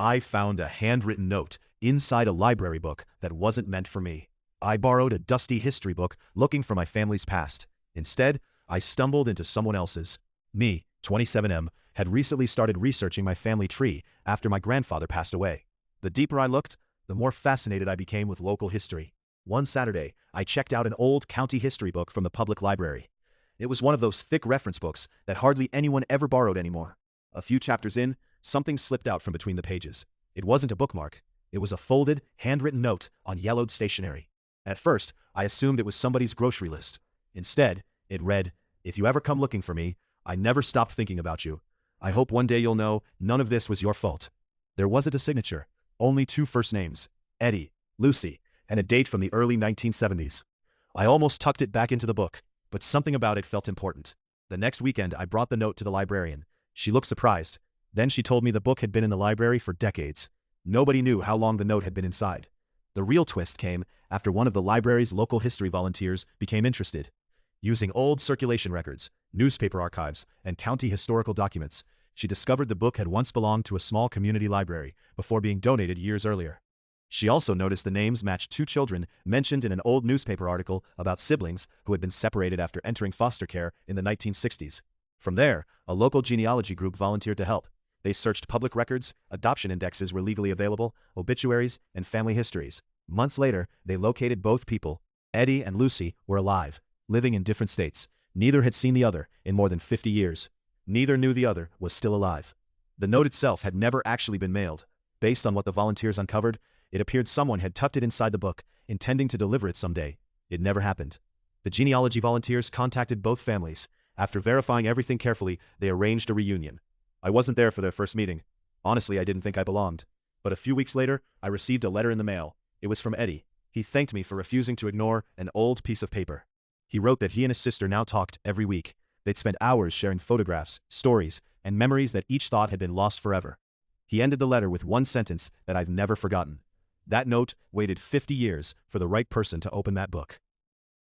I found a handwritten note inside a library book that wasn't meant for me. I borrowed a dusty history book looking for my family's past. Instead, I stumbled into someone else's. Me, 27M, had recently started researching my family tree after my grandfather passed away. The deeper I looked, the more fascinated I became with local history. One Saturday, I checked out an old county history book from the public library. It was one of those thick reference books that hardly anyone ever borrowed anymore. A few chapters in, something slipped out from between the pages. It wasn't a bookmark. It was a folded, handwritten note on yellowed stationery. At first, I assumed it was somebody's grocery list. Instead, it read, "If you ever come looking for me, I never stopped thinking about you. I hope one day you'll know none of this was your fault." There wasn't a signature, only two first names, Eddie, Lucy, and a date from the early 1970s. I almost tucked it back into the book, but something about it felt important. The next weekend, I brought the note to the librarian. She looked surprised. Then she told me the book had been in the library for decades. Nobody knew how long the note had been inside. The real twist came after one of the library's local history volunteers became interested. Using old circulation records, newspaper archives, and county historical documents, she discovered the book had once belonged to a small community library before being donated years earlier. She also noticed the names matched two children mentioned in an old newspaper article about siblings who had been separated after entering foster care in the 1960s. From there, a local genealogy group volunteered to help. They searched public records, adoption indexes were legally available, obituaries, and family histories. Months later, they located both people. Eddie and Lucy were alive, living in different states. Neither had seen the other in more than 50 years. Neither knew the other was still alive. The note itself had never actually been mailed. Based on what the volunteers uncovered, it appeared someone had tucked it inside the book, intending to deliver it someday. It never happened. The genealogy volunteers contacted both families. After verifying everything carefully, they arranged a reunion. I wasn't there for their first meeting. Honestly, I didn't think I belonged. But a few weeks later, I received a letter in the mail. It was from Eddie. He thanked me for refusing to ignore an old piece of paper. He wrote that he and his sister now talked every week. They'd spent hours sharing photographs, stories, and memories that each thought had been lost forever. He ended the letter with one sentence that I've never forgotten. That note waited 50 years for the right person to open that book.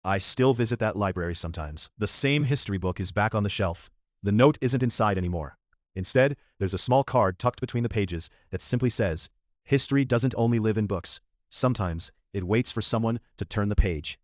I still visit that library sometimes. The same history book is back on the shelf. The note isn't inside anymore. Instead, there's a small card tucked between the pages that simply says, "History doesn't only live in books. Sometimes, it waits for someone to turn the page."